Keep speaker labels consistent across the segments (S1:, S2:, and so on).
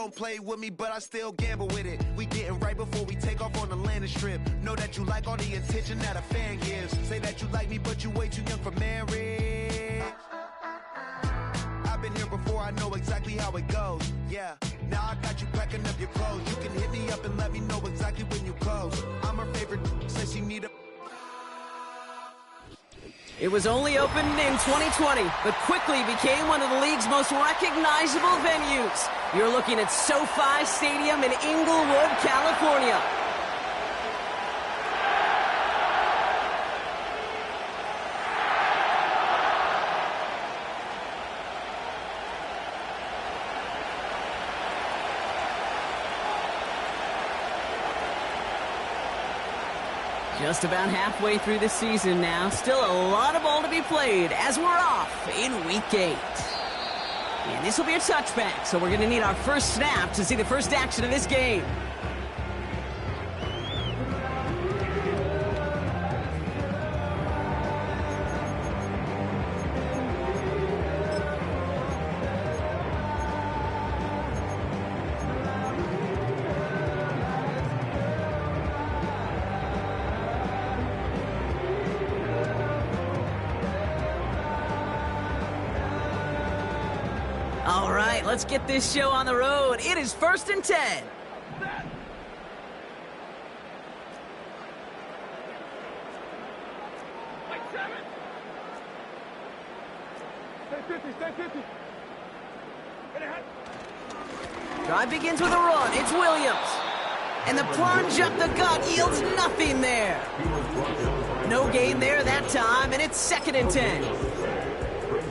S1: don't play with me, but I still gamble with it. We getting right before we take off on the landing strip. Know that you like all the attention that a fan gives. Say that you like me, but you way too young for marriage. I've been here before, I know exactly how it goes. Yeah, now I got you packing up your clothes. You can hit me up and let me know exactly when you close. I'm her favorite, says she need a...
S2: It was only opened in 2020, but quickly became one of the league's most recognizable venues. You're looking at SoFi Stadium in Inglewood, California. Just about halfway through the season now. Still a lot of ball to be played as we're off in Week 8. And this will be a touchback, so we're going to need our first snap to see the first action of this game. All right, let's get this show on the road. It is 1st and 10. Drive begins with a run. It's Williams. And the plunge up the gut yields nothing there. No gain there that time, and it's 2nd and 10.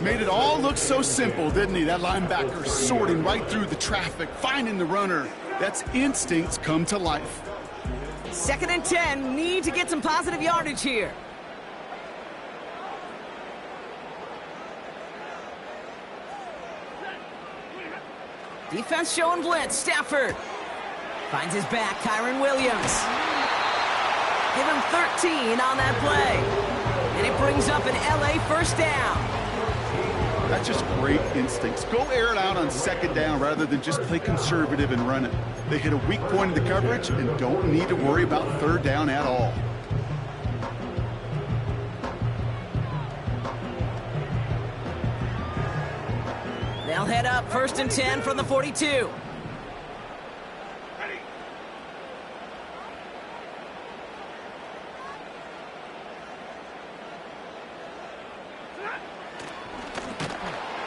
S3: Made it all look so simple, didn't he? That linebacker sorting right through the traffic, finding the runner. That's instincts come to life.
S2: 2nd and 10, need to get some positive yardage here. Defense showing blitz, Stafford. Finds his back, Kyron Williams. Give him 13 on that play. And it brings up an LA first down.
S3: That's just great instincts. Go air it out on 2nd down rather than just play conservative and run it. They hit a weak point in the coverage and don't need to worry about 3rd down at all.
S2: They'll head up 1st and 10 from the 42.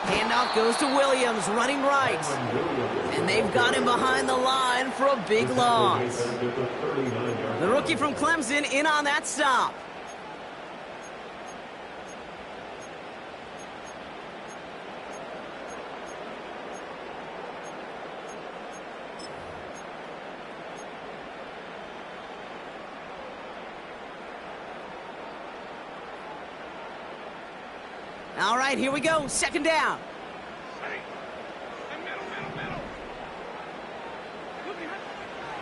S2: Handoff goes to Williams, running right. And they've got him behind the line for a big loss. The rookie from Clemson in on that stop. All right, here we go. 2nd down.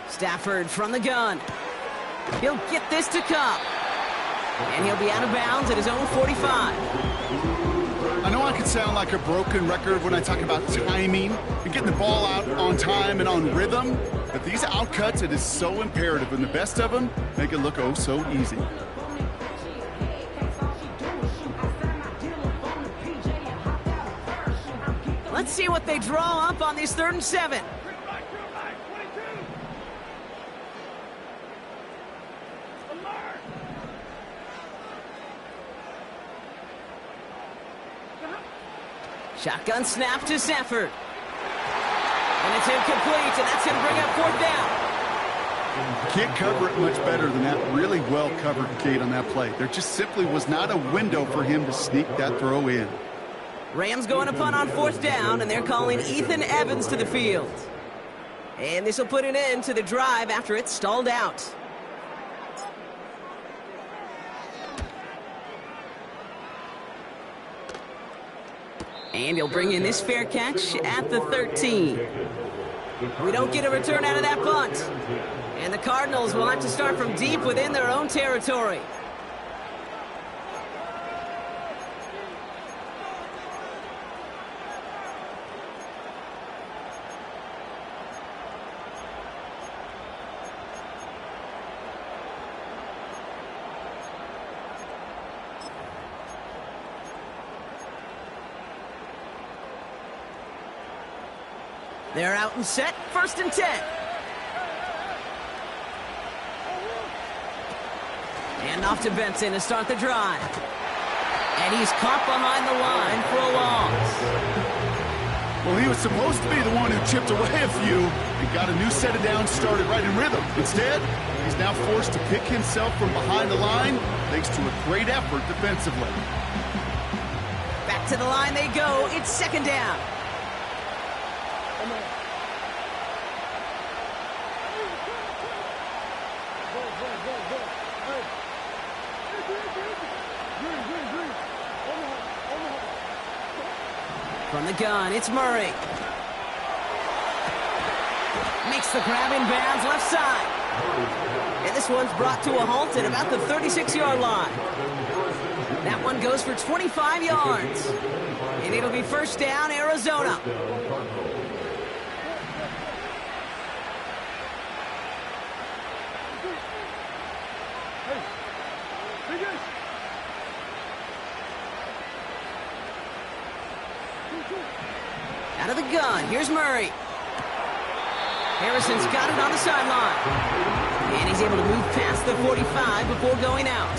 S2: Stafford from the gun. He'll get this to Cup. And he'll be out of bounds at his own 45.
S3: I know I can sound like a broken record when I talk about timing and getting the ball out on time and on rhythm, but these outcuts, it is so imperative, and the best of them make it look oh so easy.
S2: Let's see what they draw up on this 3rd and 7. Shotgun snap to Stafford. And it's incomplete, and that's going to bring up 4th down.
S3: Can't cover it much better than that really well-covered gate on that play. There just simply was not a window for him to sneak that throw in.
S2: Rams going to punt on 4th down, and they're calling Ethan Evans to the field. And this will put an end to the drive after it's stalled out. And he'll bring in this fair catch at the 13. We don't get a return out of that punt. And the Cardinals will have to start from deep within their own territory. They're out and set, 1st and 10. And off to Benson to start the drive. And he's caught behind the line for a loss.
S3: Well, he was supposed to be the one who chipped away a few and got a new set of downs started right in rhythm. Instead, he's now forced to pick himself from behind the line thanks to a great effort defensively.
S2: Back to the line they go. It's 2nd down. From the gun, it's Murray. Makes the grab in bounds left side. And this one's brought to a halt at about the 36-yard line. That one goes for 25 yards. And it'll be 1st down, Arizona. Out of the gun, here's Murray. Harrison's got it on the sideline. And he's able to move past the 45 before going out.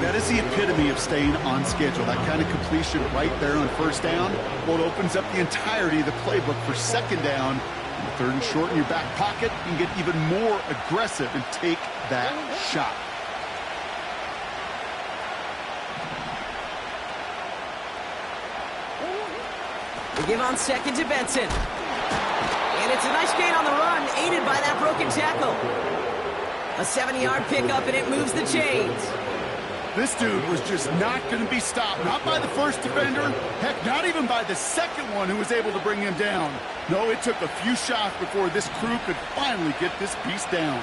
S3: That is the epitome of staying on schedule. That kind of completion right there on 1st down. Well, it opens up the entirety of the playbook for 2nd down. And 3rd and short in your back pocket, you can get even more aggressive and take that shot.
S2: They give on 2nd to Benson. And it's a nice gain on the run, aided by that broken tackle. A 70-yard pickup, and it moves the chains.
S3: This dude was just not going to be stopped. Not by the 1st defender. Heck, not even by the 2nd one who was able to bring him down. No, it took a few shots before this crew could finally get this piece down.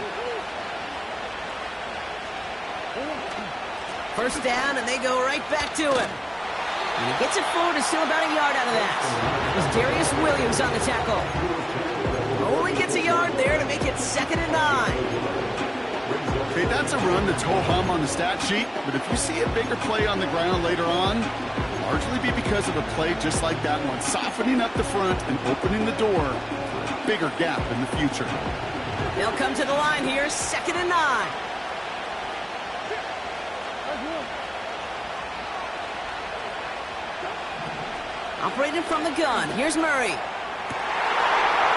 S2: 1st down, and they go right back to him. And he gets it forward and still about a yard out of that. That was Darius Williams on the tackle. Only gets a yard there to make it 2nd and 9.
S3: Okay, that's a run that's ho-hum on the stat sheet, but if you see a bigger play on the ground later on, largely be because of a play just like that one, softening up the front and opening the door for a bigger gap in the future.
S2: They'll come to the line here, 2nd and 9. Operating from the gun, here's Murray.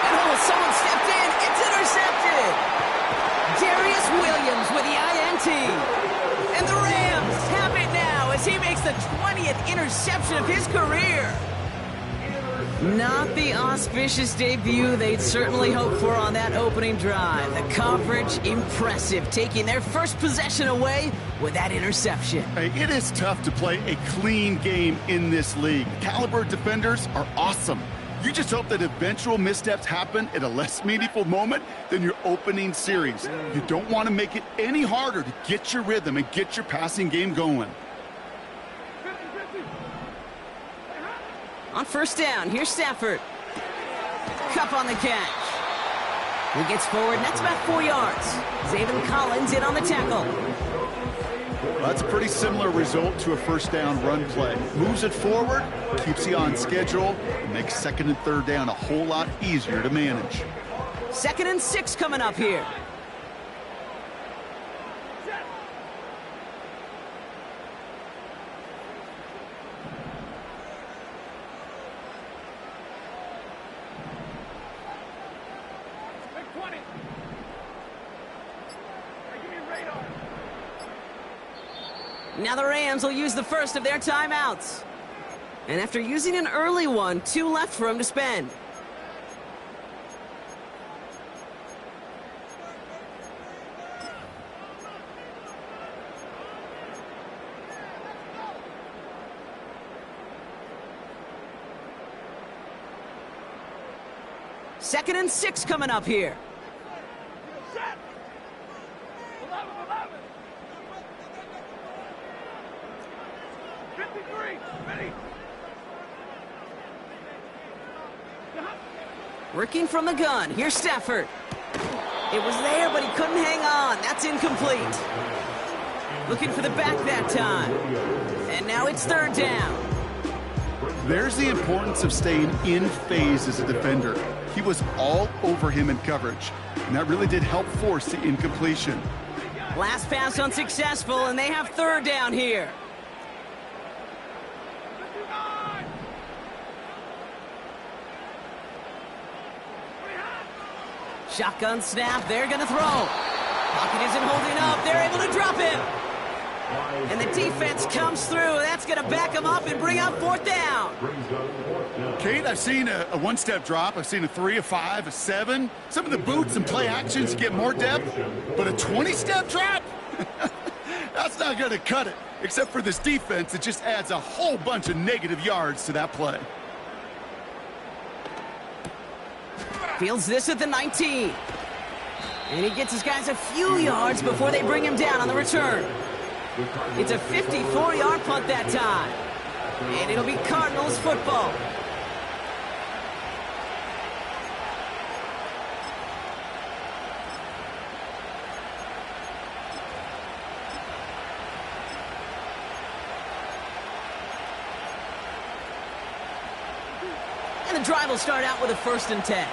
S2: And someone stepped in, it's intercepted! Darius Williams with the INT. And the Rams have it now as he makes the 20th interception of his career. Not the auspicious debut they'd certainly hoped for on that opening drive. The coverage, impressive, taking their first possession away with that interception.
S3: Hey, it is tough to play a clean game in this league. The caliber defenders are awesome. You just hope that eventual missteps happen at a less meaningful moment than your opening series. You don't want to make it any harder to get your rhythm and get your passing game going.
S2: On 1st down, here's Stafford. Cup on the catch. He gets forward, and that's about 4 yards. Zaven Collins in on the tackle.
S3: Well, that's a pretty similar result to a 1st down run play. Moves it forward, keeps you on schedule, and makes 2nd and 3rd down a whole lot easier to manage.
S2: 2nd and 6 coming up here. Now the Rams will use the first of their timeouts. And after using an early one, 2 left for him to spend. Second and 6 coming up here. Working from the gun. Here's Stafford. It was there, but he couldn't hang on. That's incomplete. Looking for the back that time. And now it's 3rd down.
S3: There's the importance of staying in phase as a defender. He was all over him in coverage, and that really did help force the incompletion.
S2: Last pass unsuccessful, and they have third down here. Shotgun snap, they're going to throw. Pocket isn't holding up, they're able to drop him. And the defense comes through. That's going to back him up and bring up fourth down.
S3: Kate, I've seen a one-step drop. I've seen a 3, a 5, a 7. Some of the boots and play actions get more depth. But a 20-step drop? That's not going to cut it. Except for this defense, it just adds a whole bunch of negative yards to that play.
S2: Fields this at the 19. And he gets his guys a few yards before they bring him down on the return. It's a 54-yard punt that time. And it'll be Cardinals football. And the drive will start out with a 1st and 10.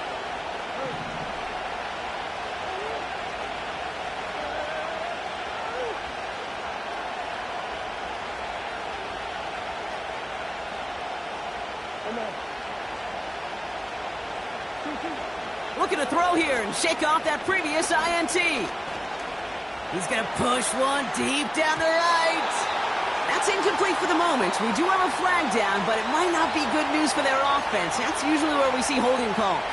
S2: Looking to throw here and shake off that previous INT. He's going to push one deep down the right. That's incomplete for the moment. We do have a flag down, but it might not be good news for their offense. That's usually where we see holding calls.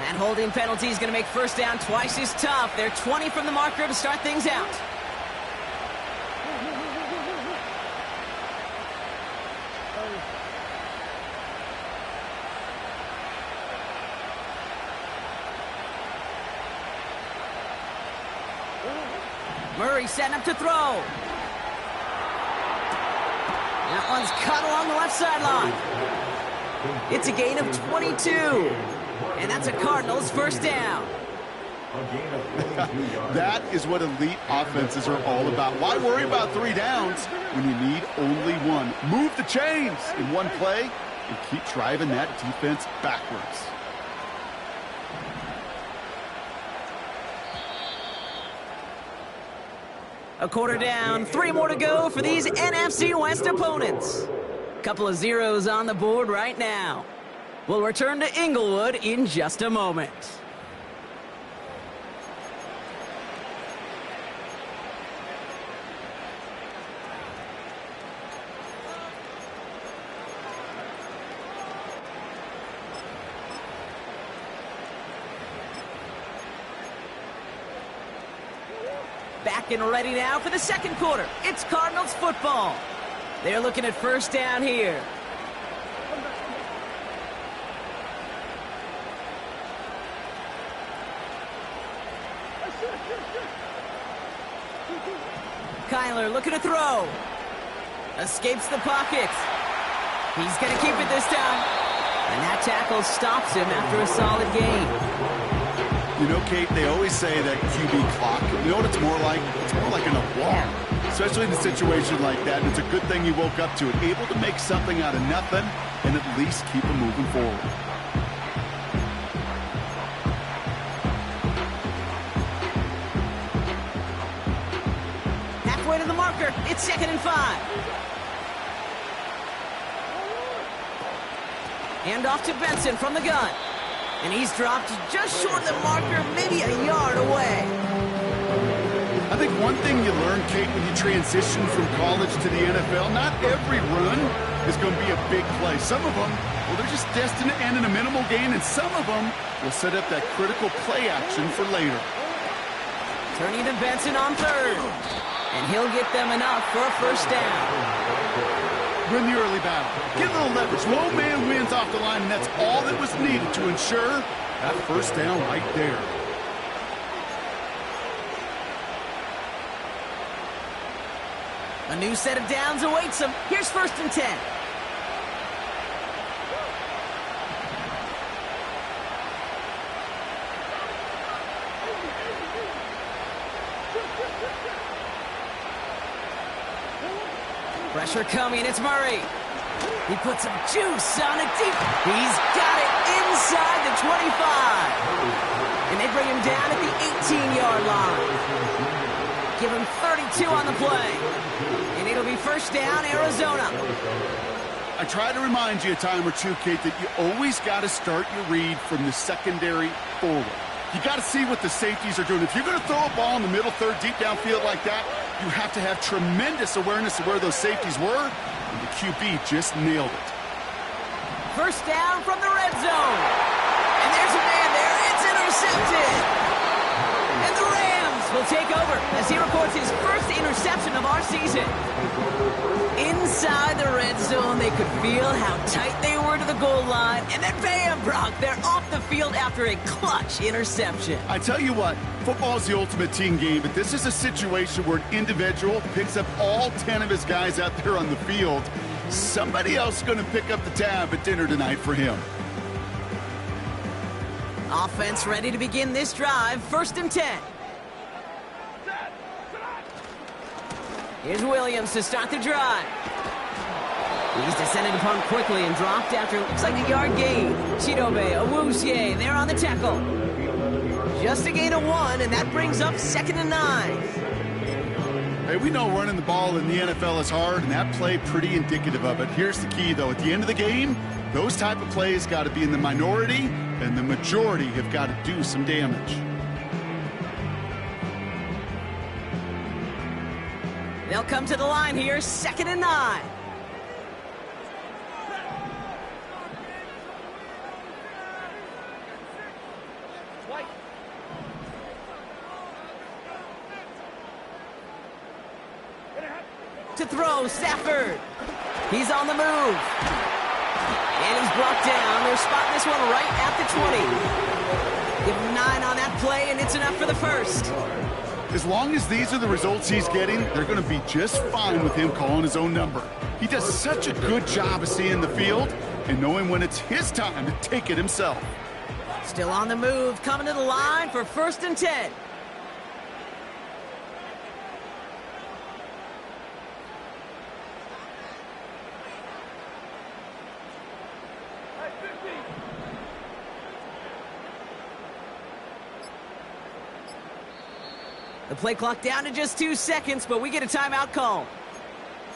S2: That holding penalty is going to make first down twice as tough. They're 20 from the marker to start things out. Murray setting up to throw. That one's cut along the left sideline. It's a gain of 22. And that's a Cardinals first down.
S3: That is what elite offenses are all about. Why worry about 3 downs when you need only one? Move the chains in one play and keep driving that defense backwards.
S2: A quarter down, 3 more to go for these NFC West opponents. Couple of zeros on the board right now. We'll return to Inglewood in just a moment. Back and ready now for the second quarter. It's Cardinals football. They're looking at first down here. Kyler looking to throw. Escapes the pocket. He's going to keep it this time. And that tackle stops him after a solid gain.
S3: You know, Kate, they always say that QB clock, you know what it's more like? It's more like an alarm, especially in a situation like that. And it's a good thing you woke up to it, able to make something out of nothing and at least keep them moving forward.
S2: Halfway to the marker, it's 2nd and 5. Hand off to Benson from the gun. And he's dropped just short of the marker, maybe a yard away.
S3: I think one thing you learn, Kate, when you transition from college to the NFL, not every run is going to be a big play. Some of them, well, they're just destined to end in a minimal gain, and some of them will set up that critical play action for later.
S2: Turning to Benson on 3rd. And he'll get them enough for a first down.
S3: Win the early battle. Get a little leverage. Low man wins off the line, and that's all that was needed to ensure that first down right there.
S2: A new set of downs awaits him. Here's 1st and 10. Pressure coming, it's Murray. He puts some juice on it deep. He's got it inside the 25. And they bring him down at the 18-yard line. Give him 32 on the play. And it'll be first down, Arizona.
S3: I try to remind you a time or two, Kate, that you always got to start your read from the secondary forward. You got to see what the safeties are doing. If you're going to throw a ball in the middle third, deep downfield like that, you have to have tremendous awareness of where those safeties were, and the QB just nailed it.
S2: First down from the red zone. And there's a man there. It's intercepted. And the Rams will take over as he records his first interception of our season. Inside the red zone, they could feel how tight they were to the goal line. And then bam, Brock, they're off the field after a clutch interception.
S3: I tell you what, football is the ultimate team game, but this is a situation where an individual picks up all 10 of his guys out there on the field. Somebody else is going to pick up the tab at dinner tonight for him.
S2: Offense ready to begin this drive. First and 10. Here's Williams to start the drive. He's descended upon quickly and dropped after looks like a yard gain. Chidobe, Awuzie, they're on the tackle. Just a gain of 1, and that brings up 2nd and 9.
S3: Hey, we know running the ball in the NFL is hard, and that play pretty indicative of it. Here's the key, though. At the end of the game, those type of plays got to be in the minority, and the majority have got to do some damage.
S2: They'll come to the line here, 2nd and 9. To throw, Stafford. He's on the move. And he's brought down. They're spotting this one right at the 20. Give him 9 on that play, and it's enough for the first.
S3: As long as these are the results he's getting, they're going to be just fine with him calling his own number. He does such a good job of seeing the field and knowing when it's his time to take it himself.
S2: Still on the move, coming to the line for 1st and 10. The play clock down to just 2 seconds, but we get a timeout call.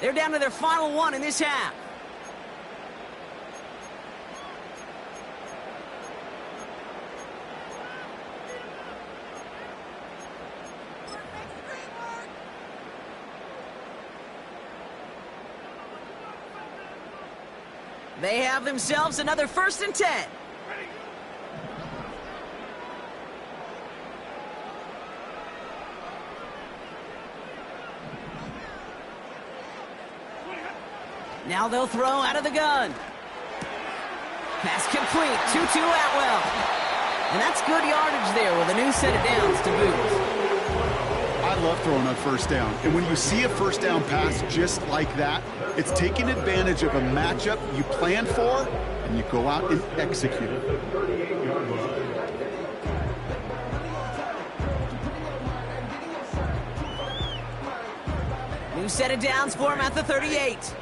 S2: They're down to their final 1 in this half. They have themselves another 1st and 10. Now they'll throw out of the gun. Pass complete, 2-2 Atwell. And that's good yardage there with a new set of downs to boot.
S3: I love throwing on first down. And when you see a first down pass just like that, it's taking advantage of a matchup you planned for, and you go out and execute it.
S2: New set of downs for him at the 38.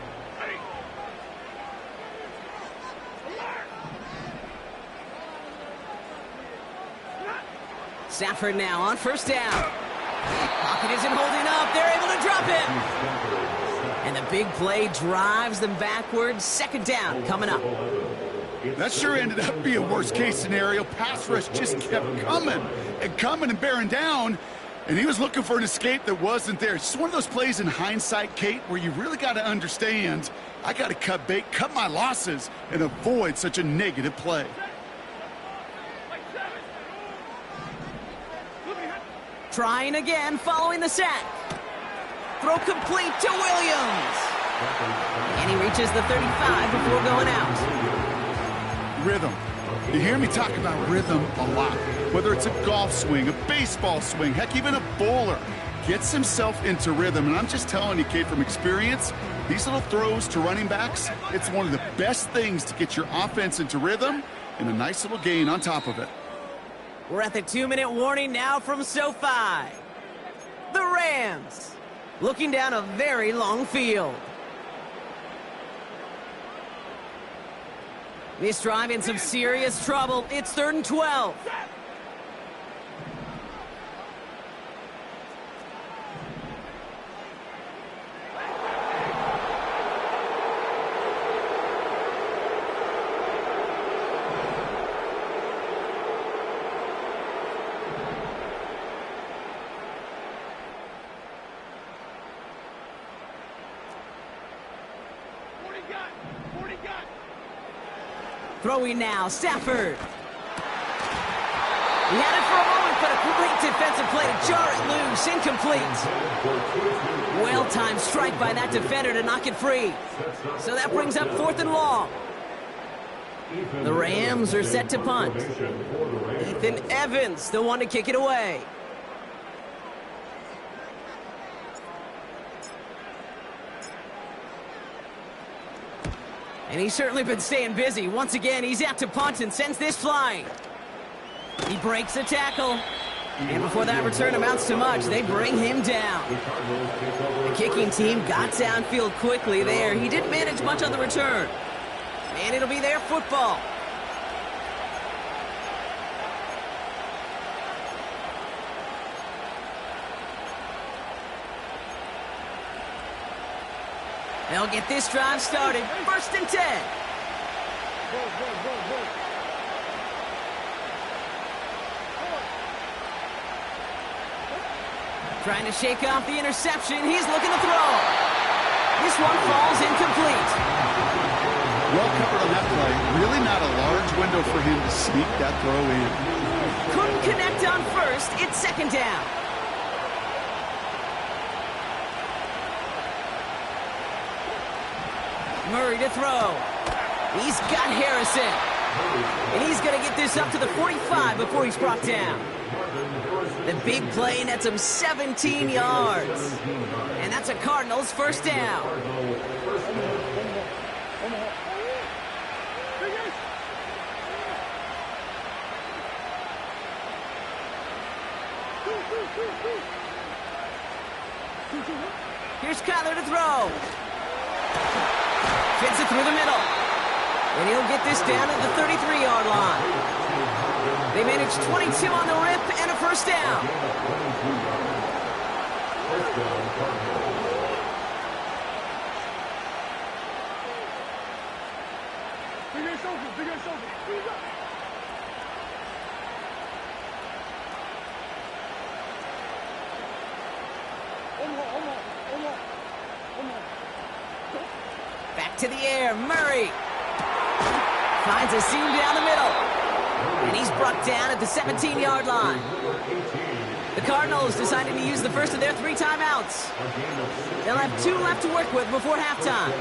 S2: Stafford now on first down. Pocket isn't holding up. They're able to drop him. And the big play drives them backwards. 2nd down coming up.
S3: That sure ended up being a worst-case scenario. Pass rush just kept coming and bearing down. And he was looking for an escape that wasn't there. It's just one of those plays in hindsight, Kate, where you really got to understand, I got to cut bait, cut my losses, and avoid such a negative play.
S2: Trying again following the sack. Throw complete to Williams. And he reaches the 35 before going out.
S3: Rhythm. You hear me talk about rhythm a lot. Whether it's a golf swing, a baseball swing, heck, even a bowler gets himself into rhythm. And I'm just telling you, Kate, from experience, these little throws to running backs, it's one of the best things to get your offense into rhythm and a nice little gain on top of it.
S2: We're at the 2-minute warning now from SoFi. The Rams looking down a very long field. This drive in some serious trouble. It's 3rd and 12. Throwing now, Stafford. He had it for a moment, but a complete defensive play to jar it loose. Incomplete. Well-timed strike by that defender to knock it free. So that brings up 4th and long. The Rams are set to punt. Ethan Evans, the one to kick it away. And he's certainly been staying busy. Once again, he's out to punt and sends this flying. He breaks a tackle. And before that return amounts to much, they bring him down. The kicking team got downfield quickly there. He didn't manage much on the return. And it'll be their football. They'll get this drive started. 1st and 10. Trying to shake off the interception. He's looking to throw. This one falls incomplete.
S3: Well covered on that play. Really not a large window for him to sneak that throw in.
S2: Couldn't connect on 1st. It's 2nd down. Murray to throw. He's got Harrison. And he's going to get this up to the 45 before he's brought down. The big play nets him 17 yards. And that's a Cardinals 1st down. Here's Kyler to throw. Fits it through the middle. And he'll get this down at the 33-yard line. They managed 22 on the rip and a 1st down. Back to the air, Murray. Finds a seam down the middle. And he's brought down at the 17-yard line. The Cardinals decided to use the first of their 3 timeouts. They'll have 2 left to work with before halftime.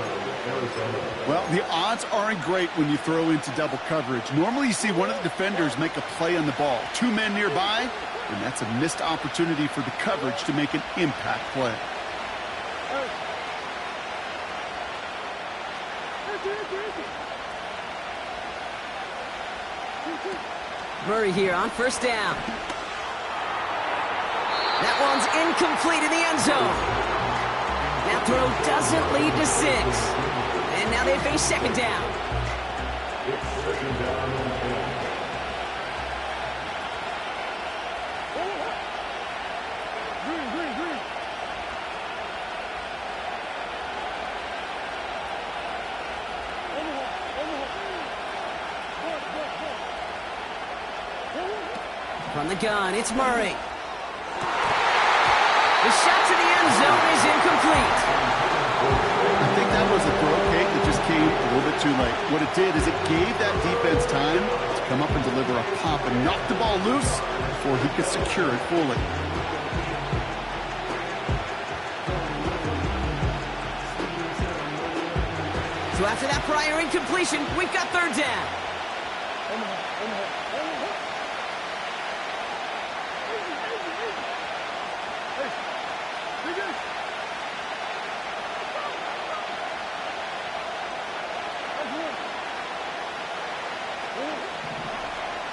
S3: Well, the odds aren't great when you throw into double coverage. Normally you see one of the defenders make a play on the ball. 2 men nearby, and that's a missed opportunity for the coverage to make an impact play.
S2: Murray here on 1st down. That one's incomplete in the end zone. That throw doesn't lead to 6. And now they face 2nd down. From the gun, it's Murray. The shot to the end zone is incomplete.
S3: I think that was a throw, Kate, that just came a little bit too late. What it did is it gave that defense time to come up and deliver a pop and knock the ball loose before he could secure it fully.
S2: So after that prior incompletion, we've got 3rd down.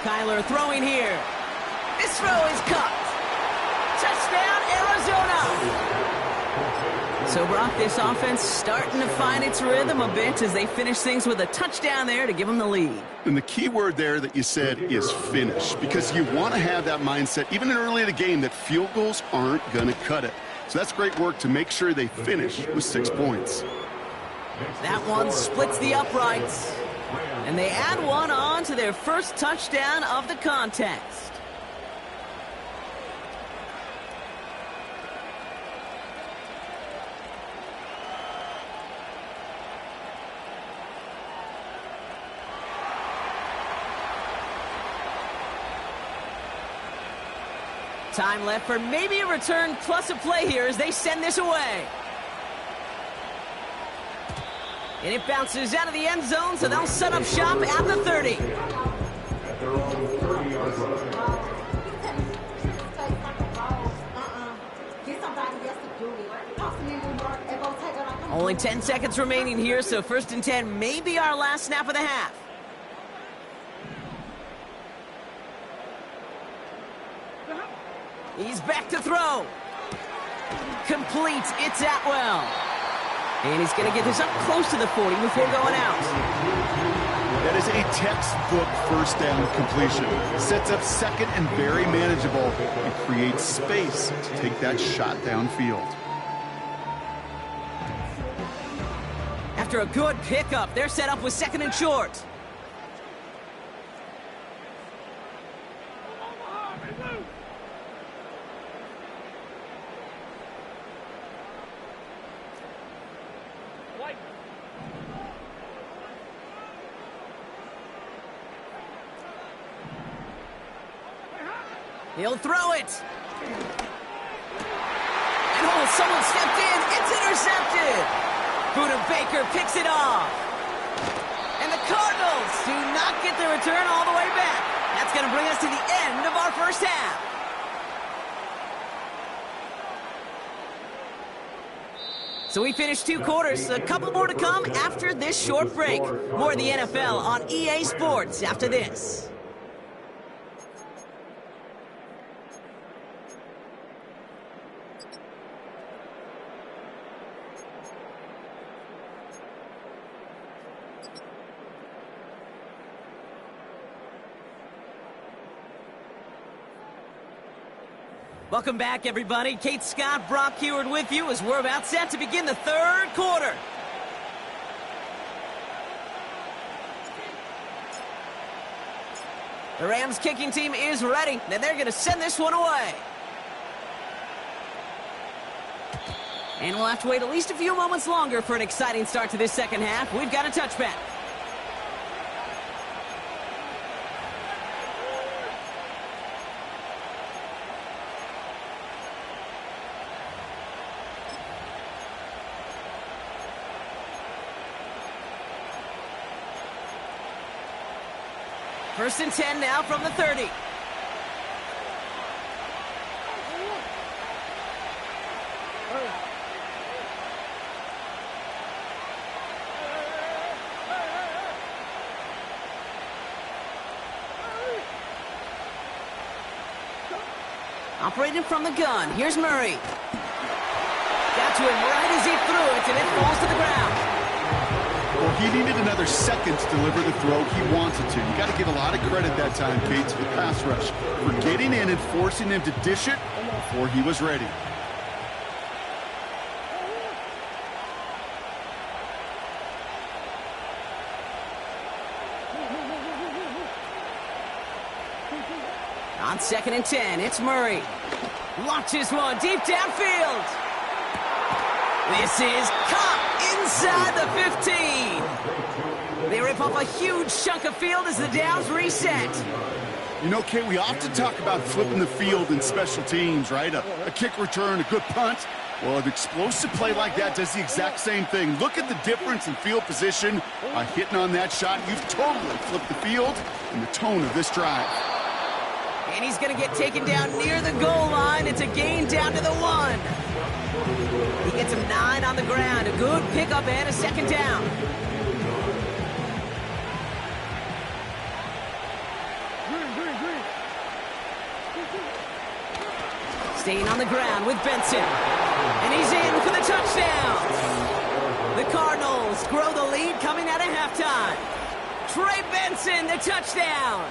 S2: Kyler throwing here. This throw is caught. Touchdown, Arizona. So, Brock, this offense starting to find its rhythm a bit as they finish things with a touchdown there to give them the lead.
S3: And the key word there that you said is finish, because you want to have that mindset, even early in the game, that field goals aren't going to cut it. So that's great work to make sure they finish with 6 points.
S2: That one splits the uprights. And they add one on to their first touchdown of the contest. Time left for maybe a return plus a play here as they send this away. And it bounces out of the end zone, so they'll set up shop at the 30. Only 10 seconds remaining here, so 1st and 10 may be our last snap of the half. He's back to throw. Complete. It's Atwell. And he's going to get this up close to the 40 before going out.
S3: That is a textbook first down completion. Sets up second and very manageable and creates space to take that shot downfield.
S2: After a good pickup, they're set up with 2nd and short. He'll throw it. And oh, someone stepped in. It's intercepted. Buda Baker picks it off. And the Cardinals do not get the return all the way back. That's going to bring us to the end of our first half. So we finished 2 quarters. A couple more to come after this short break. More of the NFL on EA Sports after this. Welcome back, everybody. Kate Scott, Brock Heward with you as we're about set to begin the 3rd quarter. The Rams kicking team is ready, and they're going to send this one away. And we'll have to wait at least a few moments longer for an exciting start to this second half. We've got a touchback. First and 10 now from the 30. Operating from the gun. Here's Murray. Got to him right as he threw it, and it falls to the ground.
S3: Well, he needed another second to deliver the throw he wanted to. You got to give a lot of credit that time, Kate, to the pass rush for getting in and forcing him to dish it before he was ready. On 2nd and 10, it's Murray. Launches one deep downfield. This is caught inside the 15. They rip off a huge chunk of field as the downs reset. You know, Kate, we often talk about flipping the field in special teams, right? A kick return, a good punt. Well, an explosive play like that does the exact same thing. Look at the difference in field position by hitting on that shot. You've totally flipped the field and the tone of this drive.
S2: And he's going to get taken down near the goal line. It's a gain down to the 1. He gets him 9 on the ground. A good pickup and a 2nd down. Staying on the ground with Benson. And he's in for the touchdown. The Cardinals grow the lead coming out of halftime. Trey Benson, the touchdown.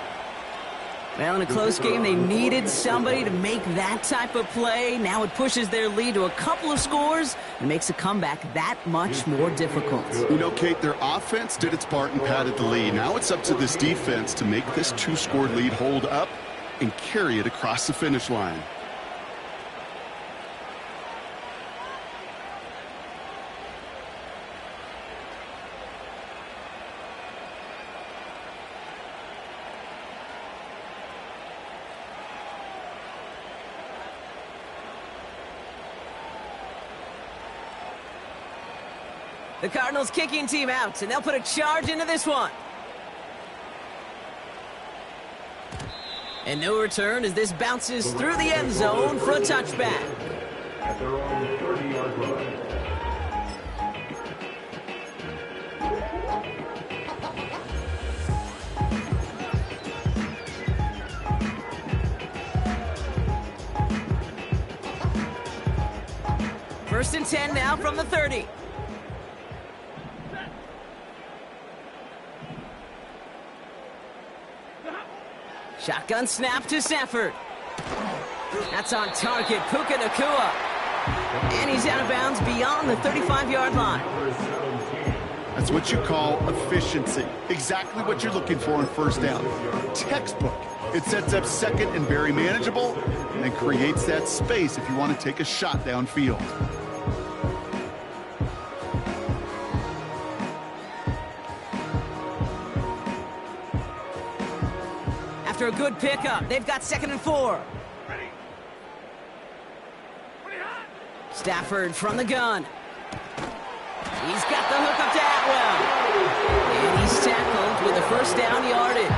S2: Well, in a close game, they needed somebody to make that type of play. Now it pushes their lead to a couple of scores and makes a comeback that much more difficult.
S3: You know, Kate, their offense did its part and padded the lead. Now it's up to this defense to make this two-score lead hold up and carry it across the finish line.
S2: The Cardinals kicking team out, and they'll put a charge into this one. And no return as this bounces through the end zone for a touchback.
S4: At their own 30-yard line.
S2: First and 10 now from the 30. Shotgun snap to Stafford. That's on target, Puka Nacua. And he's out of bounds beyond the 35-yard line.
S3: That's what you call efficiency. Exactly what you're looking for on first down. Textbook. It sets up second and very manageable and creates that space if you want to take a shot downfield.
S2: After a good pickup, they've got 2nd and 4. Stafford from the gun. He's got the hook up to Atwell. And he's tackled with a first down yardage.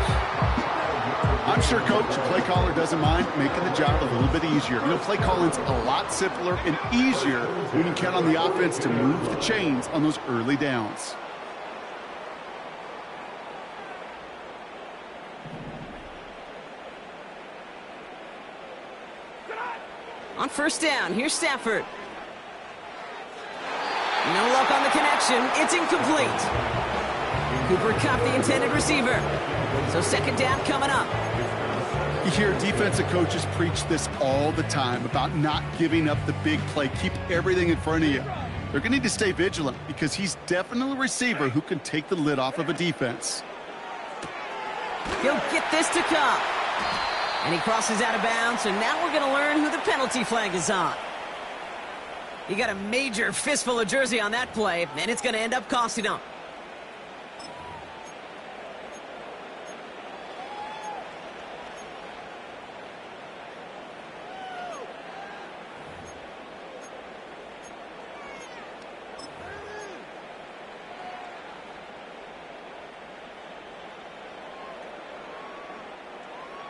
S3: I'm sure Coach, the play caller, doesn't mind making the job a little bit easier. You know, play calling's a lot simpler and easier when you count on the offense to move the chains on those early downs.
S2: On first down, here's Stafford. No luck on the connection. It's incomplete. Cooper Kupp, the intended receiver. So second down coming up.
S3: You hear defensive coaches preach this all the time about not giving up the big play. Keep everything in front of you. They're going to need to stay vigilant because he's definitely a receiver who can take the lid off of a defense.
S2: He'll get this to Kupp. And he crosses out of bounds, so now we're going to learn who the penalty flag is on. He got a major fistful of jersey on that play, and it's going to end up costing him.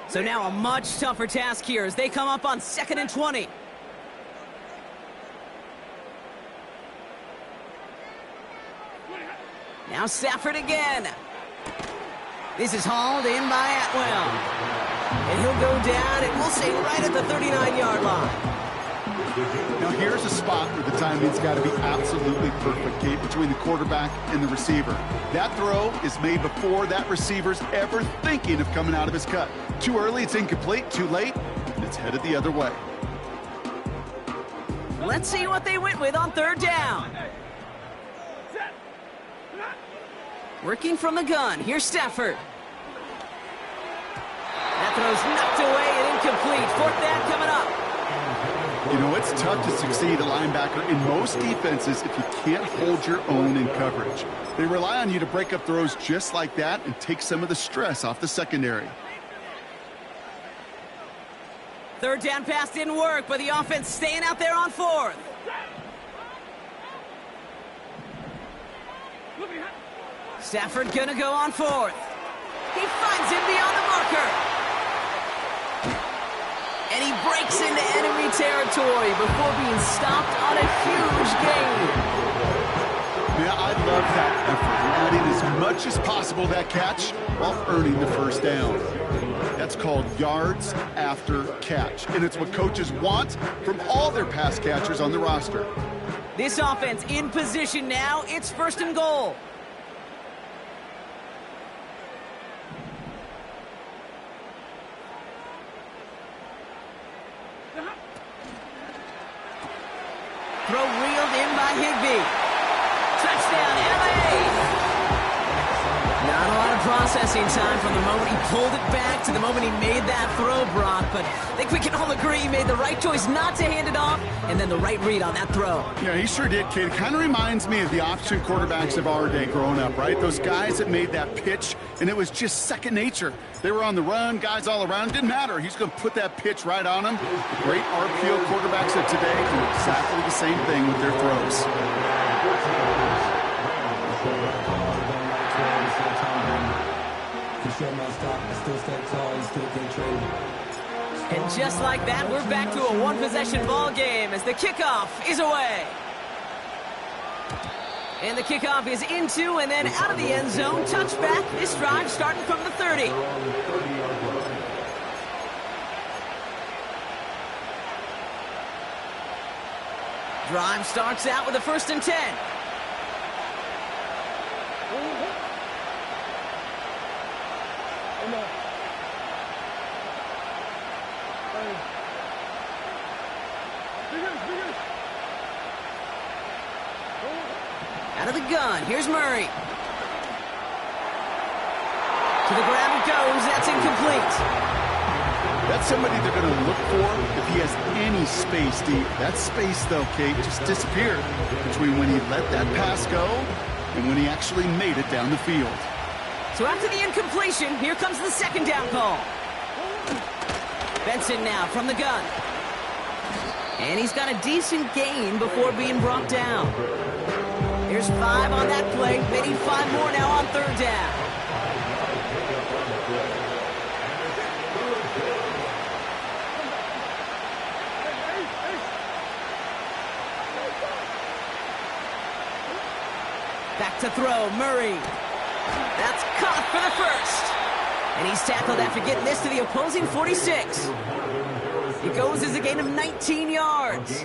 S2: So now a much tougher task here as they come up on 2nd and 20. Now Stafford again. This is hauled in by Atwell. And he'll go down, and we'll say right at the 39-yard line.
S3: Now here's a spot where the timing's got to be absolutely perfect, Kate, between the quarterback and the receiver. That throw is made before that receiver's ever thinking of coming out of his cut. Too early, it's incomplete. Too late, it's headed the other way.
S2: Let's see what they went with on third down. Working from the gun, here's Stafford. That throw's knocked away and incomplete. Fourth down coming up.
S3: You know, it's tough to succeed at linebacker in most defenses if you can't hold your own in coverage. They rely on you to break up throws just like that and take some of the stress off the secondary.
S2: Third down pass didn't work, but the offense staying out there on fourth. Stafford gonna go on fourth. He finds him beyond the marker. And he breaks into enemy territory before being stopped on a huge gain.
S3: Yeah, I love that effort. Adding as much as possible to that catch while earning the first down. That's called yards after catch. And it's what coaches want from all their pass catchers on the roster.
S2: This offense in position now. It's 1st and goal. Throw reeled in by Higbee. Touchdown, LA! Not a lot of processing time from the moment he pulled it back to the moment he made that throw, Brock. But I think we can all agree he made the right choice not to hand it off, and then the right read on that throw.
S3: Yeah, he sure did, kid. It kind of reminds me of the option quarterbacks of our day growing up, right? Those guys that made that pitch, and it was just second nature. They were on the run, guys all around. Didn't matter. He's going to put that pitch right on them. The great RPO quarterbacks of today do exactly the same thing with their throws.
S2: And just like that, we're back to a one-possession ball game as the kickoff is away. And the kickoff is into and then out of the end zone. Touchback. This drive starting from the 30. Drive starts out with a 1st and 10. Out of the gun, here's Murray. To the ground it goes, that's incomplete.
S3: That's somebody they're going to look for if he has any space deep. That space, though, Kate, just disappeared between when he let that pass go and when he actually made it down the field.
S2: So after the incompletion, here comes the 2nd down call. Benson now from the gun. And he's got a decent gain before being brought down. There's 5 on that play. They need 5 more now on 3rd down. Back to throw, Murray. That's caught for the 1st. And he's tackled after getting this to the opposing 46. It goes as a gain of 19 yards.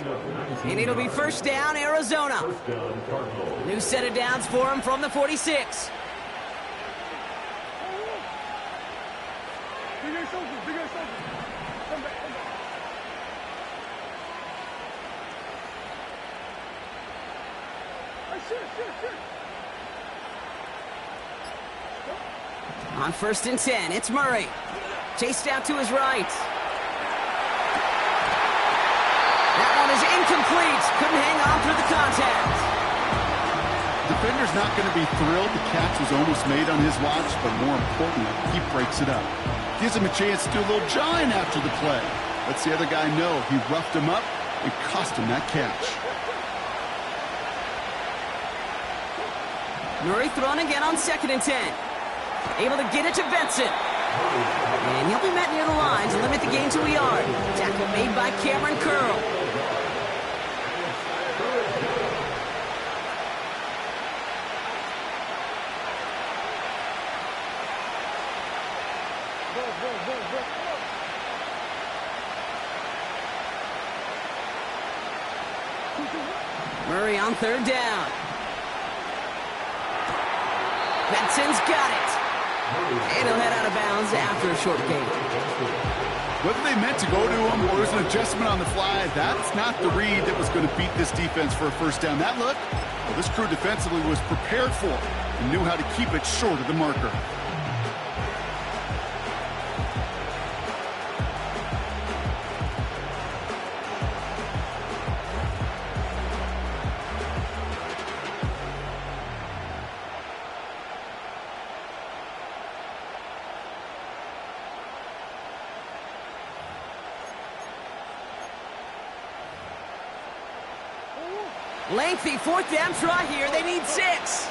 S2: And it'll be 1st down, Arizona. New set of downs for him from the 46. On 1st and 10, it's Murray. Chased out to his right. That one is incomplete. Couldn't hang on through the contact.
S3: Defender's not going to be thrilled the catch was almost made on his watch, but more importantly, he breaks it up. Gives him a chance to do a little jawing after the play. Lets the other guy know he roughed him up and cost him that catch.
S2: Murray thrown again on 2nd and 10. Able to get it to Benson. And he'll be met near the line to limit the gain to a yard. Tackle made by Cameron Curl. Murray on 3rd down. Benson's got it. And he'll head out of bounds after a short gain.
S3: Whether they meant to go to him or it was an adjustment on the fly, that's not the read that was going to beat this defense for a 1st down. That look, well, this crew defensively was prepared for it and knew how to keep it short of the marker.
S2: Lengthy 4th down try here. They need 6.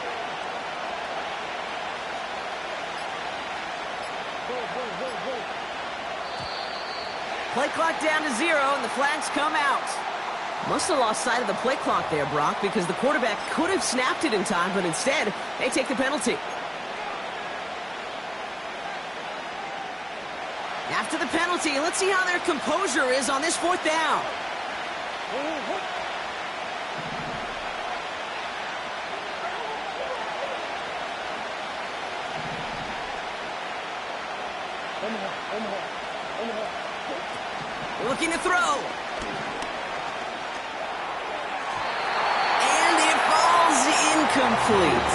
S2: Play clock down to 0, and the flags come out. Must have lost sight of the play clock there, Brock, because the quarterback could have snapped it in time, but instead, they take the penalty. After the penalty, let's see how their composure is on this 4th down. Looking to throw. And it falls incomplete.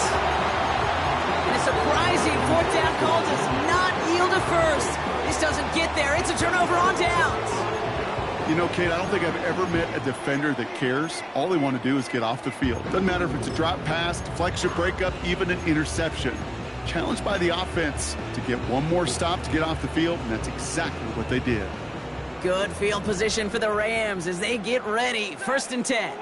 S2: And a surprising fourth down call does not yield a first. This doesn't get there. It's a turnover on downs.
S3: You know, Kate, I don't think I've ever met a defender that cares. All they want to do is get off the field. Doesn't matter if it's a drop pass, deflection, breakup, even an interception. Challenged by the offense to get one more stop to get off the field, and that's exactly what they did.
S2: Good field position for the Rams as they get ready. 1st and 10.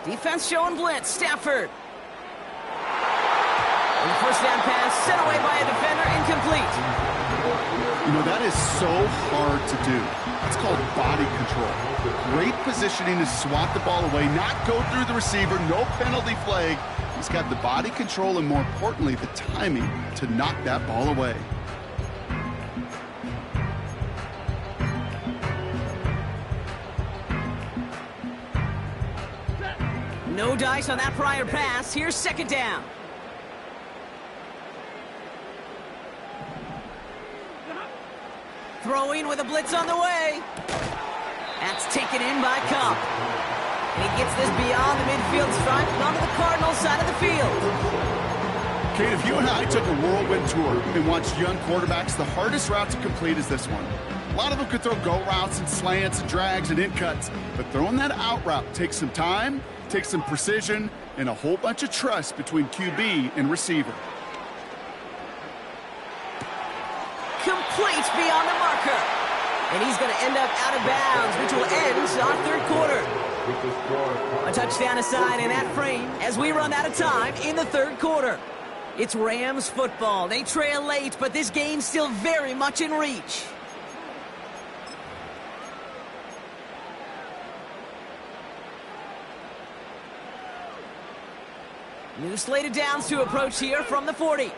S2: Defense showing blitz. Stafford. And the 1st down pass sent away by a defender, incomplete.
S3: You know, that is so hard to do. It's called body control. Great positioning to swat the ball away, not go through the receiver, no penalty flag. He's got the body control and, more importantly, the timing to knock that ball away.
S2: No dice on that prior pass. Here's 2nd down. Throwing with a blitz on the way. That's taken in by Cup. And he gets this beyond the midfield stripe and onto the Cardinals side of the field.
S3: Kate, if you and I took a whirlwind tour and watched young quarterbacks, the hardest route to complete is this one. A lot of them could throw go routes and slants and drags and in cuts, but throwing that out route takes some time, takes some precision, and a whole bunch of trust between QB and receiver.
S2: Complete beyond the marker. And he's going to end up out of bounds, which will end our 3rd quarter. A touchdown aside in that frame as we run out of time in the 3rd quarter. It's Rams football. They trail late, but this game's still very much in reach. New slate of downs to approach here from the 40.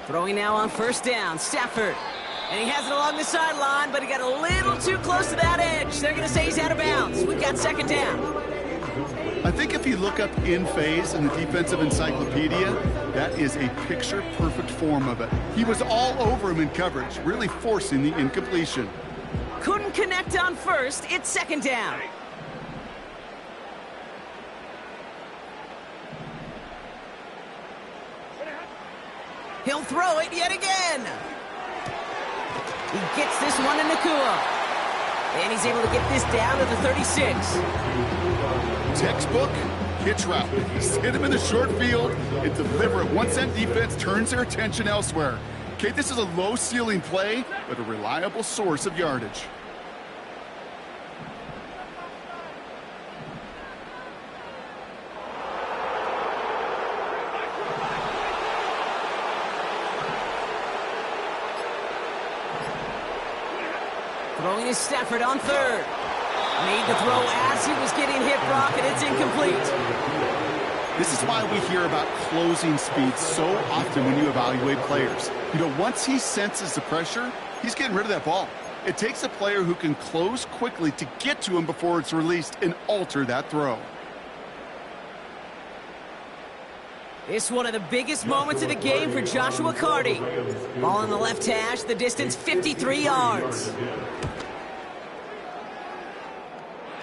S2: Throwing now on 1st down, Stafford. And he has it along the sideline, but he got a little too close to that edge. They're going to say he's out of bounds. We've got 2nd down.
S3: I think if you look up in phase in the defensive encyclopedia, that is a picture-perfect form of it. He was all over him in coverage, really forcing the incompletion.
S2: Couldn't connect on 1st. It's 2nd down. He'll throw it yet again. He gets this one in Nakua. And he's able to get this down to the 36.
S3: Textbook hitch route. Just hit him in the short field and deliver it. Once that defense turns their attention elsewhere. Okay, this is a low ceiling play, but a reliable source of yardage.
S2: Throwing is Stafford on 3rd. Made the throw as he was getting hit, Brock, and it's incomplete.
S3: This is why we hear about closing speed so often when you evaluate players. You know, once he senses the pressure, he's getting rid of that ball. It takes a player who can close quickly to get to him before it's released and alter that throw.
S2: It's one of the biggest moments of the game for Joshua Carty. Ball on the left hash, the distance 53 yards.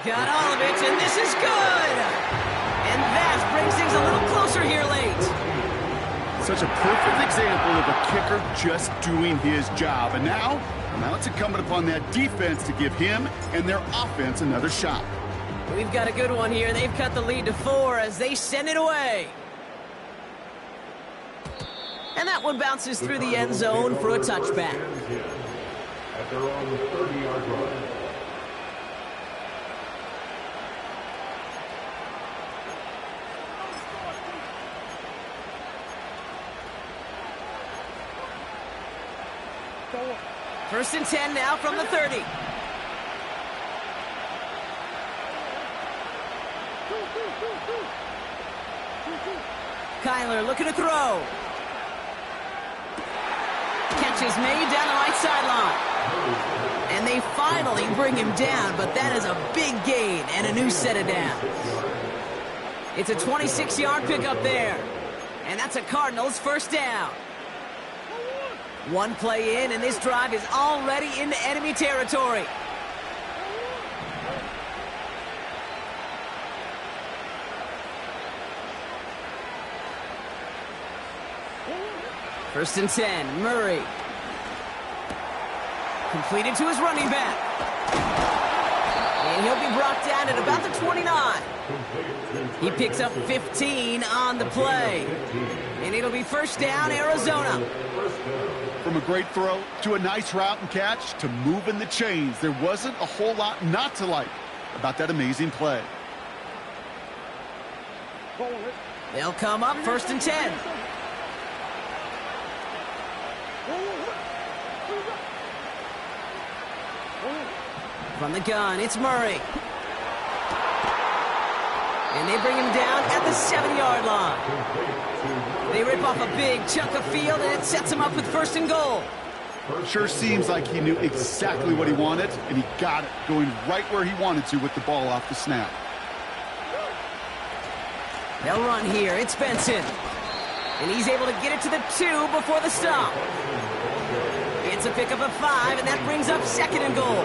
S2: Got all of it, and this is good! And that brings things a little closer here late.
S3: Such a perfect example of a kicker just doing his job. And now it's incumbent upon that defense to give him and their offense another shot.
S2: We've got a good one here. They've cut the lead to 4 as they send it away. And that one bounces through the end zone for a touchback.
S4: At their own 30-yard line.
S2: First and 10 now from the 30. Kyler looking to throw. Catch is made down the right sideline. And they finally bring him down, but that is a big gain and a new set of downs. It's a 26-yard pickup there. And that's a Cardinals first down. One play in, and this drive is already into enemy territory. First and 10, Murray. Completed to his running back. And he'll be brought down at about the 29. He picks up 15 on the play. And it'll be first down, Arizona.
S3: From a great throw to a nice route and catch to moving the chains, there wasn't a whole lot not to like about that amazing play.
S2: They'll come up first and 10. From the gun, it's Murray. And they bring him down at the 7-yard line. They rip off a big chunk of field, and it sets him up with first and goal.
S3: Sure seems like he knew exactly what he wanted, and he got it, going right where he wanted to with the ball off the snap.
S2: They'll run here. It's Benson. And he's able to get it to the 2 before the stop. It's a pickup of 5, and that brings up second and goal.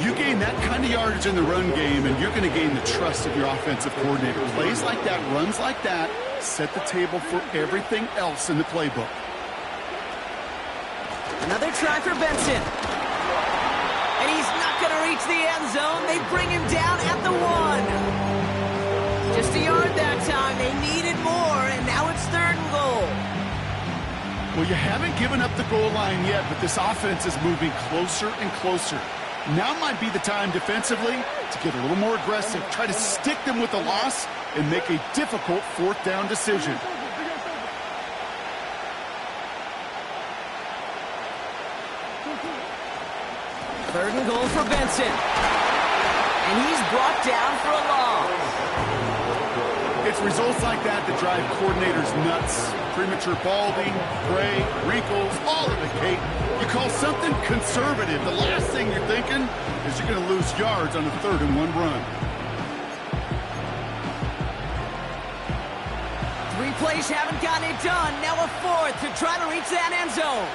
S3: You gain that kind of yardage in the run game, and you're going to gain the trust of your offensive coordinator. Plays like that, runs like that, set the table for everything else in the playbook.
S2: Another try for Benson. And he's not going to reach the end zone. They bring him down at the 1. Just a yard that time. They needed more, and now it's third and goal.
S3: Well, you haven't given up the goal line yet, but this offense is moving closer and closer. Now might be the time defensively to get a little more aggressive, try to stick them with a loss, and make a difficult fourth down decision.
S2: Third and goal for Benson. And he's brought down for a loss.
S3: It's results like that that drive coordinators nuts. Premature balding, gray, wrinkles, all of it, Kate. You call something conservative. The last thing you're thinking is you're going to lose yards on a 3rd and 1 run.
S2: 3 plays haven't gotten it done. Now a 4th to try to reach that end zone.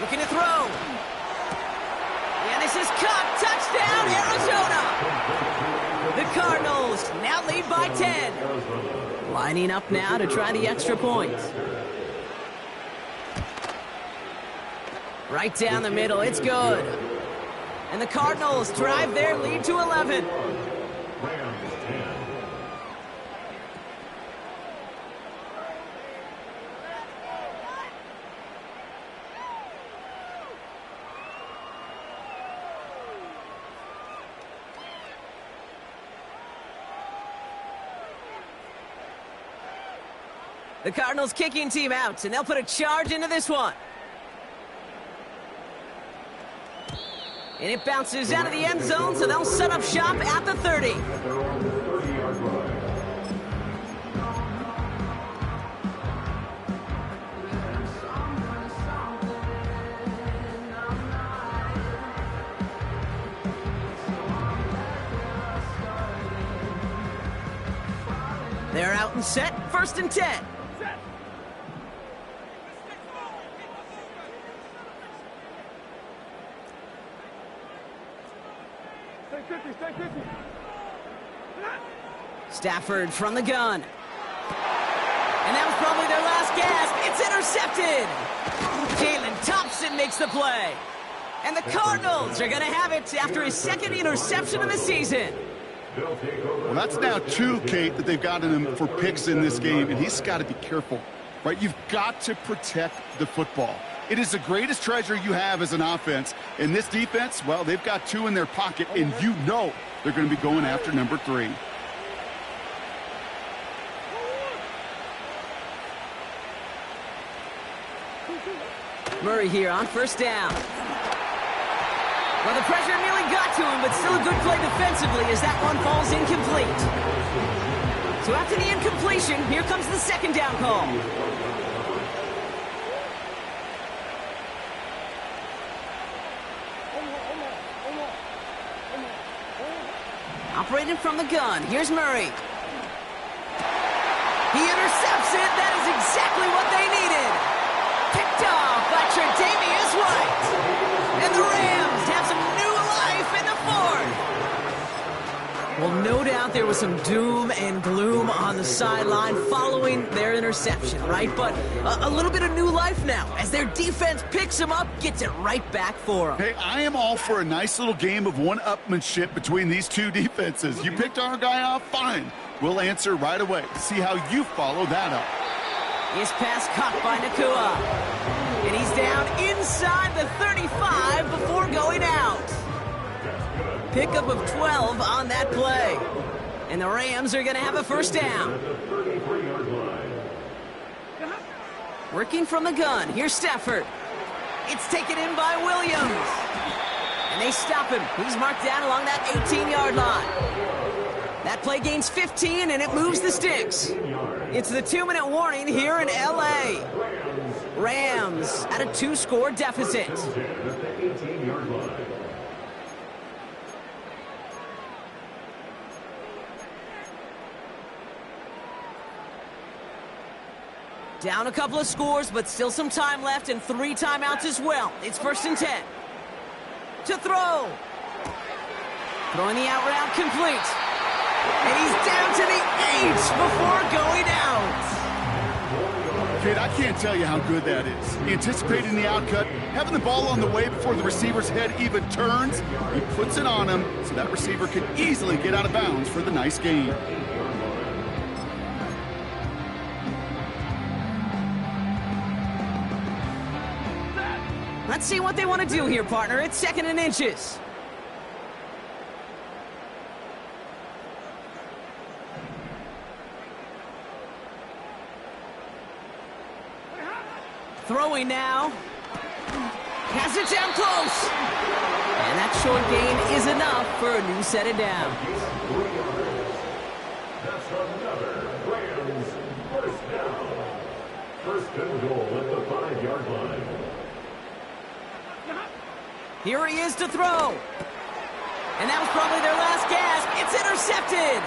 S2: Looking to throw. And this is caught. Touchdown, Arizona. The Cardinals now lead by 10. Lining up now to try the extra point. Right down the middle, it's good. And the Cardinals drive their lead to 11. The Cardinals kicking team out, and they'll put a charge into this one. And it bounces out of the end zone, so they'll set up shop at the 30. They're out and set, first and 10. Stafford from the gun. And that was probably their last gasp. It's intercepted. Jalen Thompson makes the play. And the Cardinals are going to have it after his 2nd interception of the season.
S3: Well, that's now 2, Kate, that they've gotten him for picks in this game, and he's got to be careful, right? You've got to protect the football. It is the greatest treasure you have as an offense. And this defense, well, they've got 2 in their pocket, and you know they're going to be going after number 3.
S2: Murray here on first down. Well, the pressure nearly got to him, but still a good play defensively as that one falls incomplete. So after the incompletion, here comes the second down call. Operating from the gun, here's Murray. He intercepts it. That is exactly what they needed. Picked off by Tre'Davious White. And the Rams have some new life in the fourth. Well, no doubt there was some doom and gloom on the sideline following their interception, right? But a little bit of new life now as their defense picks them up, gets it right back for them.
S3: Hey, I am all for a nice little game of one-upmanship between these two defenses. You picked our guy off, fine. We'll answer right away. See how you follow that up.
S2: His pass caught by Nakua. And he's down inside the 35 before going out. Pickup of 12 on that play. And the Rams are going to have a first down. Working from the gun. Here's Stafford. It's taken in by Williams. And they stop him. He's marked down along that 18-yard line. That play gains 15, and it moves the sticks. It's the 2-minute warning here in L.A. Rams at a 2-score deficit. Down a couple of scores, but still some time left and 3 timeouts as well. It's 1st and 10. To throw. Throwing the out route complete. And he's down to the 8 before going out.
S3: Kid, I can't tell you how good that is. Anticipating the outcut, having the ball on the way before the receiver's head even turns, he puts it on him so that receiver can easily get out of bounds for the nice gain.
S2: Let's see what they want to do here, partner. It's 2nd and inches. Throwing now. Has it down close. And that short gain is enough for a new set of downs.
S4: That's another Rams first down. 1st and goal at the 5-yard line.
S2: Here he is to throw. And that was probably their last gasp. It's intercepted.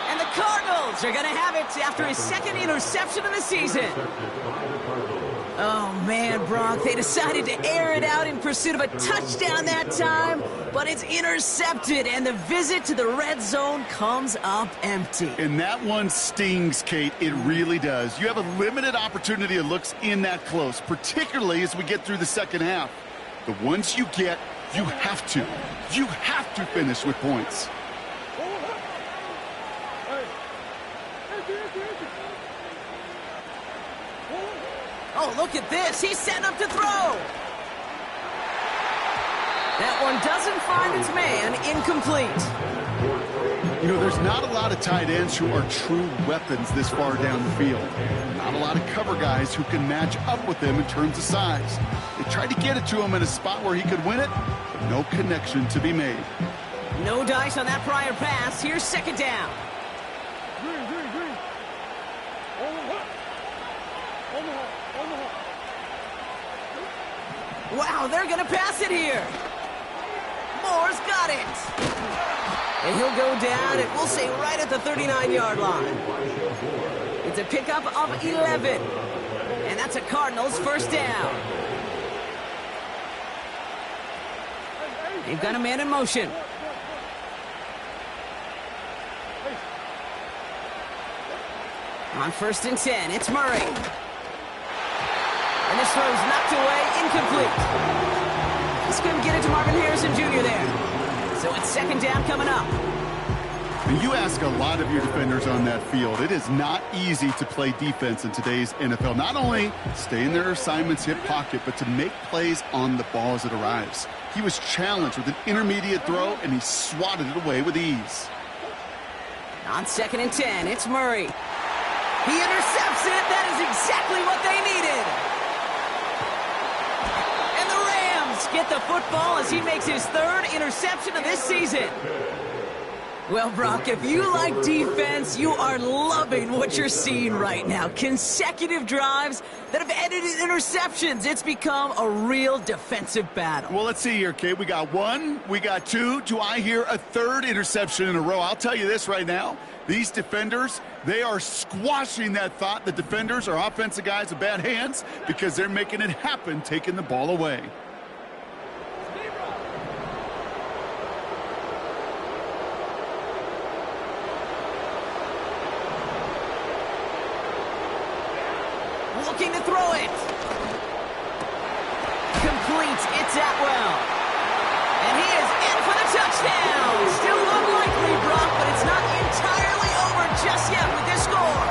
S2: And the Cardinals are going to have it after his 2nd interception of the season. Oh, man, Bronk, they decided to air it out in pursuit of a touchdown that time, but it's intercepted, and the visit to the red zone comes up empty.
S3: And that one stings, Kate. It really does. You have a limited opportunity of looks in that close, particularly as we get through the second half. The ones you get, you have to finish with points.
S2: Oh, look at this. He's setting up to throw. That one doesn't find its man. Incomplete.
S3: You know, there's not a lot of tight ends who are true weapons this far down the field. Not a lot of cover guys who can match up with them in terms of size. They tried to get it to him in a spot where he could win it, but no connection to be made.
S2: No dice on that prior pass. Here's 2nd down. Wow, they're going to pass it here. Moore's got it. And he'll go down, and we'll say right at the 39-yard line. It's a pickup of 11. And that's a Cardinals first down. They've got a man in motion. On 1st and 10, it's Murray. And this throw's knocked away, incomplete. He's going to get it to Marvin Harrison Jr. there. So it's 2nd down coming up.
S3: And you ask a lot of your defenders on that field. It is not easy to play defense in today's NFL. Not only stay in their assignment's hip pocket, but to make plays on the ball as it arrives. He was challenged with an intermediate throw, and he swatted it away with ease.
S2: On 2nd and 10, it's Murray. He intercepts it. That is exactly what they needed. get the football as he makes his third interception of this season. Well, Brock, if you like defense, you are loving what you're seeing right now. Consecutive drives that have ended in interceptions. It's become a real defensive battle.
S3: Well, let's see here, kid. We got one, we got two. Do I hear a third interception in a row? I'll tell you this right now. These defenders, they are squashing that thought. The defenders are offensive guys with bad hands because they're making it happen, taking the ball away.
S2: Looking to throw it. Complete. It's Atwell. And he is in for the touchdown. Still unlikely, Brock, but it's not entirely over just yet with this score.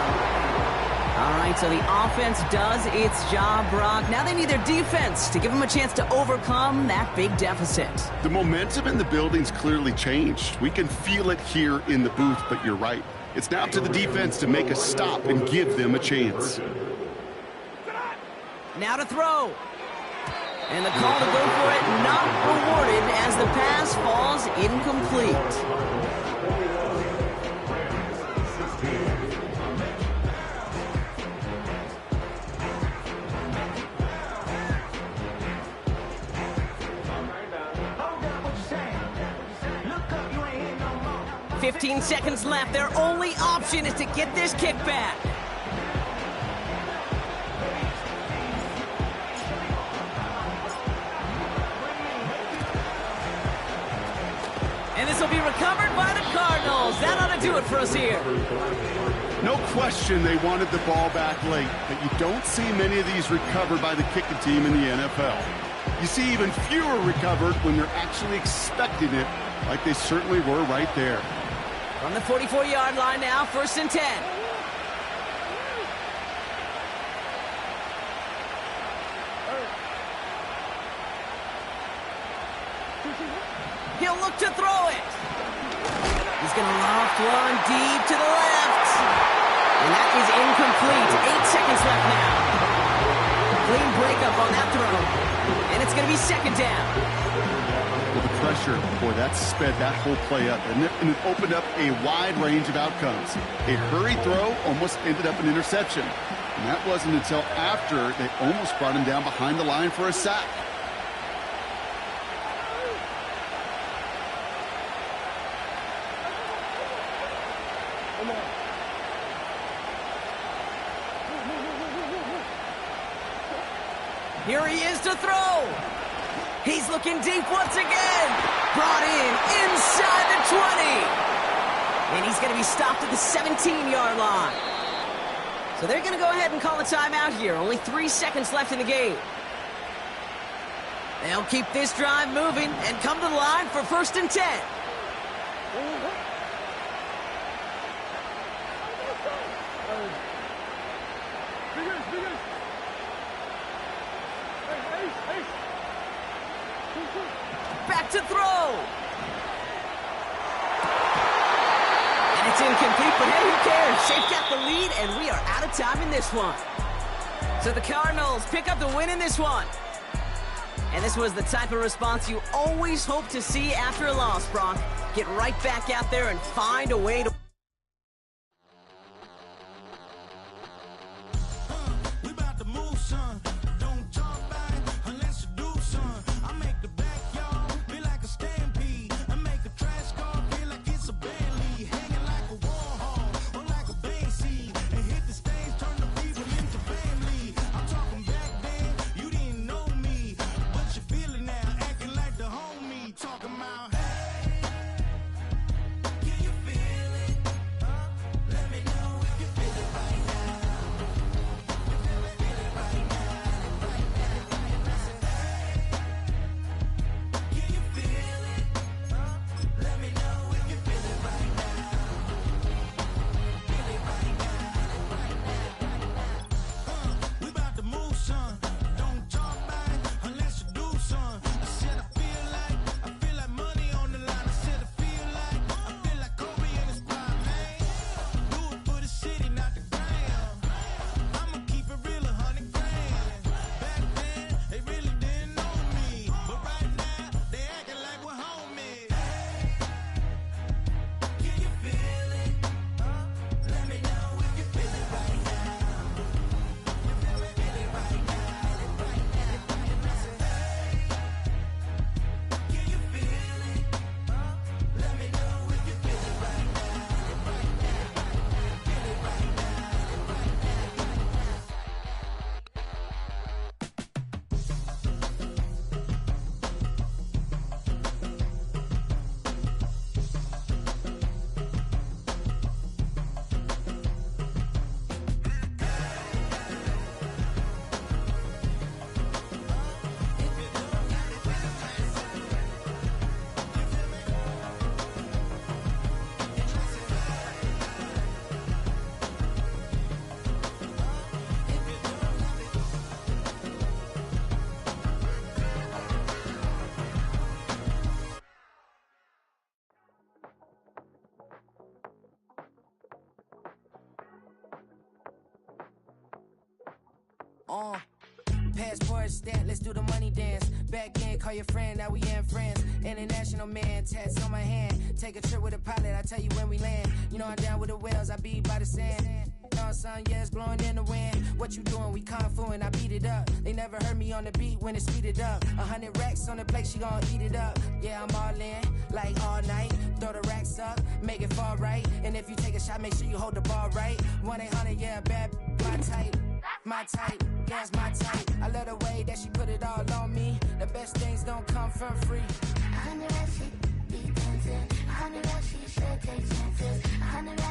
S2: All right, so the offense does its job, Brock. Now they need their defense to give them a chance to overcome that big deficit.
S3: The momentum in the building's clearly changed. We can feel it here in the booth, but you're right. It's now up to the defense to make a stop and give them a chance.
S2: Now to throw. And the call to go for it not rewarded as the pass falls incomplete.
S4: Look
S2: 15 seconds left. Their only option is to get this kick back. And this will be recovered by the Cardinals. That ought to do it for us here.
S3: No question they wanted the ball back late, but you don't see many of these recovered by the kicking team in the NFL. You see even fewer recovered when they're actually expecting it, like they certainly were right there.
S2: From the 44-yard line now, 1st and 10. He'll look to throw it. He's going to loft one deep to the left. And that is incomplete. 8 seconds left now. Clean breakup on that throw. And it's going to be 2nd down.
S3: Well, the pressure, boy, that sped that whole play up. And it opened up a wide range of outcomes. A hurried throw almost ended up an interception. And that wasn't until after they almost brought him down behind the line for a sack.
S2: Here he is to throw. He's looking deep once again. Brought in inside the 20. And he's going to be stopped at the 17-yard line. So they're going to go ahead and call a timeout here. Only 3 seconds left in the game. They'll keep this drive moving and come to the line for 1st and 10. Back to throw. And it's incomplete, but hey, who cares? They've got the lead, and we are out of time in this one. So the Cardinals pick up the win in this one. And this was the type of response you always hope to see after a loss, Brock. Get right back out there and find a way to...
S1: Talking about, hey, can you feel it?
S5: Passport stamp, let's do the money dance. Back in, call your friend, now we in friends. International man, tats on my hand. Take a trip with a pilot, I tell you when we land. You know I'm down with the whales, I be by the sand. On sun, yeah, it's blowing in the wind. What you doing? We kung fu and I beat it up. They never heard me on the beat when it speeded up. 100 racks on the plate, she gon' eat it up. Yeah, I'm all in, like all night. Throw the racks up, make it fall right. And if you take a shot, make sure you hold the ball right. 1-800, yeah, bad, my type. My type, yeah, it's my type. I love the way that she put it all on me. The best things don't come for free.
S6: 100 racks, she be dancing. 100 racks, she should take chances. 100